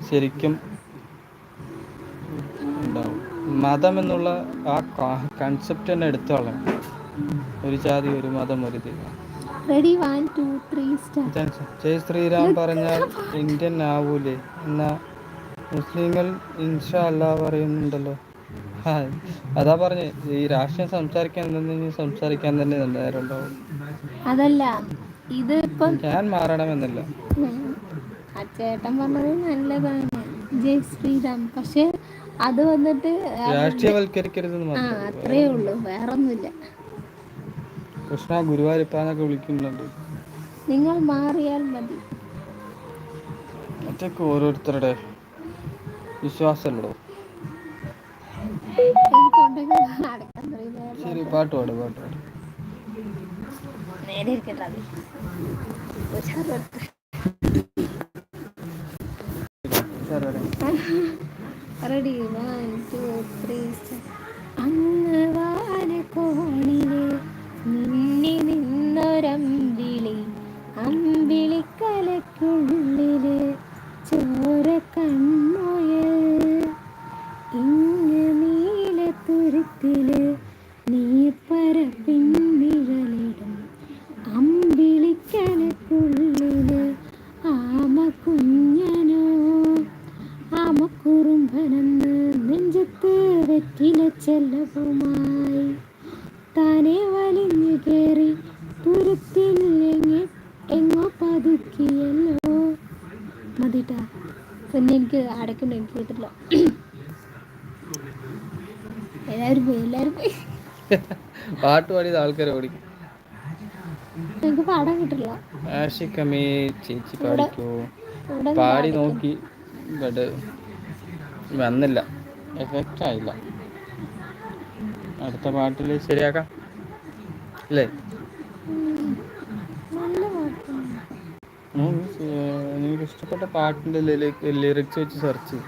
ശരിക്കും ഉണ്ടാവും. മതം എന്നുള്ള ആ കൺസെപ്റ്റ് തന്നെ എടുത്തു കളയണം. ഒരു ജാതി, ഒരു മതം, ഒരു ദൈവം. Ready 1 2 3 start. ജയ് ശ്രീറാം പറഞ്ഞാൽ ഇന്ത്യൻ ആവൂലേ? എന്നാ മുസ്ലിങ്ങൾ ഇൻഷാ അല്ലാ പറയുന്നുണ്ടല്ലോ. അതാ പറഞ്ഞേ, ഈ രാഷ്ട്രീയം സംസാരിക്കാൻ സംസാരിക്കാൻ തന്നെ നേരം ഉണ്ടാവും. അതല്ല ഇത് ഇപ്പം ഞാൻ മാറണമെന്നില്ല. ആ ചേട്ടൻ പറഞ്ഞത് നല്ലതാണ്, ജയ് ശ്രീറാം. പക്ഷെ അത് വന്നിട്ട് രാഷ്ട്രീയവൽക്കരിക്കരുതെന്ന് മാത്രമേ ഉള്ളൂ, അത്രേ വേറെ ഉള്ളൂ, ഒന്നുമില്ല. വേറൊന്നുമില്ല. കൃഷ്ണ ഗുരുവായൂരപ്പാന്നൊക്കെ വിളിക്കുന്നുണ്ട്. നിങ്ങൾ മാറിയാൽ മതി. അതൊക്കെ ഓരോരുത്തരുടെ വിശ്വാസമല്ലോ. ശരി, പാട്ട് പാട്. നേരെ ഇരിക്കട്ടെ. റെഡി 1 2 3. അങ്ങ് വാനക്കോണില് നിന്നി നിന്നൊരമ്പിളി, അമ്പിളിക്കലയ്ക്കുള്ളില് ചോര കൺമുയൽ. ഇങ്ങ് നീലത്തുരുത്തില് നീർപ്പരപ്പിൻ നിഴലിടും, അമ്പിളിക്കലയ്ക്കുള്ളില് ആമ കുഞ്ഞനോ. ആമക്കുറുമ്പനെന്ന് നെഞ്ചത്ത് വെറ്റില ചെല്ലവുമായി താനെ വലിഞ്ഞു കയറി തുരുത്തിൽ എങ്ങോ പതുക്കിയല്ലോ. മതിട്ടാ, പിന്നെ എനിക്ക് അടയ്ക്കണ്ട, എനിക്ക് കിട്ടില്ല. എല്ലാവരും പോയി. പാട്ട് പാടിയത് ആൾക്കാരെ ഓടിക്കും. എനിക്ക് പാടാൻ കിട്ടില്ല. ആഷിക്കമ്മേ ചേച്ചി ഇവിടെ പാടിക്കോ. ഇവിടെ പാടി അടയ്ക്കും. നോക്കി, ബട്ട് വന്നില്ല, എഫക്റ്റ് ആയില്ല. അടുത്ത പാട്ടിൽ ശരിയാക്കാം അല്ലേ? നല്ല പാട്ടാണ്. എനിക്ക് ഇഷ്ടപ്പെട്ട പാട്ടിൻ്റെ ലിറിക്സ് വെച്ച് സെർച്ച് ചെയ്യും.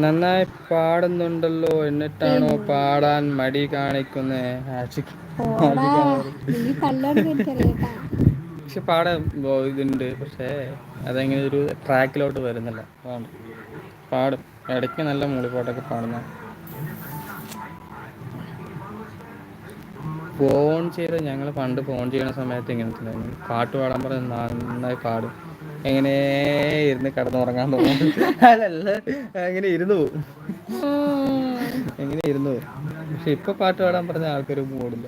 നന്നായി പാടുന്നുണ്ടല്ലോ, എന്നിട്ടാണോ പാടാൻ മടി കാണിക്കുന്നേ? നീ തല്ലോടുന്ന് എനിക്കറിയാട്ടാ. പക്ഷെ പാടാൻ ഇതുണ്ട്, പക്ഷേ അതെങ്ങനെ ഒരു ട്രാക്കിലോട്ട് വരുന്നില്ല. പാടും ഇടയ്ക്ക്, നല്ല മൂളിപ്പാട്ടൊക്കെ പാടുന്ന. ഫോൺ ചെയ്ത് ഞങ്ങൾ പണ്ട് ഫോൺ ചെയ്യുന്ന സമയത്ത് ഇങ്ങനത്തെ പാട്ട് പാടാൻ പറഞ്ഞ് നന്നായി പാടും. എങ്ങനെ ഇരുന്ന് കിടന്നുറങ്ങാൻ തോന്നും. അതല്ല, അങ്ങനെ ഇരുന്നു പോവും. പക്ഷെ ഇപ്പൊ പാട്ട് പാടാൻ പറഞ്ഞ ആൾക്കാർ മൂടില്ല.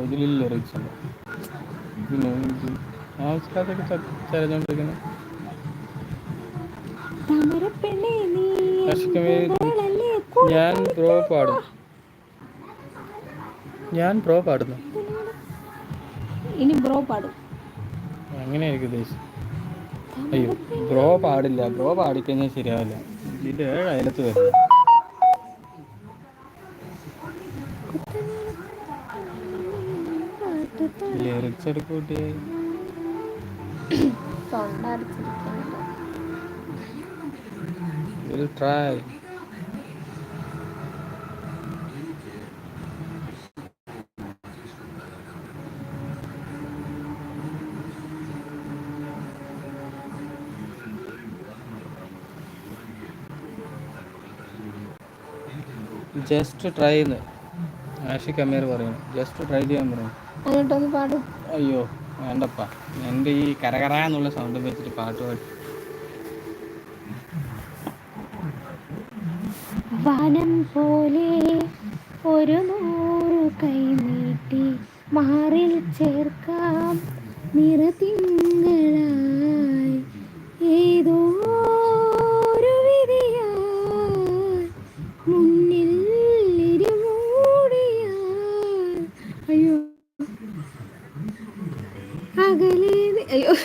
ഇതിൽ ലിറിക്സ് ഉണ്ട്, പിന്നെ ആവശ്യമില്ലാത്തൊക്കെ തിരഞ്ഞോണ്ടിരിക്കുന്നത്. ഞാൻ ബ്രോ പാടുന്നു. ഇനി ബ്രോ പാടും. അങ്ങനെയായിരിക്കും ഉദ്ദേശിച്ചത്. അയ്യോ, ബ്രോ പാടില്ല. ബ്രോ പാടിക്കഴിഞ്ഞാൽ ശരിയാവില്ല. ഇത് അതിനകത്ത് വരുന്നത് ലിറിക്സ് എടുക്കൂട്ടി. ട്രൈ. ജസ്റ്റ് ട്രൈ എന്ന് ആഷിഖ് അമീർ പറയുന്നു. ജസ്റ്റ് ട്രൈ ചെയ്യാൻ പറയുന്നു. അയ്യോ വേണ്ടപ്പാ, എൻ്റെ ഈ കരകര എന്നുള്ള സൗണ്ട് വെച്ചിട്ട് പാട്ട് പാടി. വനം പോലെ ഒരു 100 കൈ നീട്ടി മാറിൽ ചേർക്കാം നിറതിൻ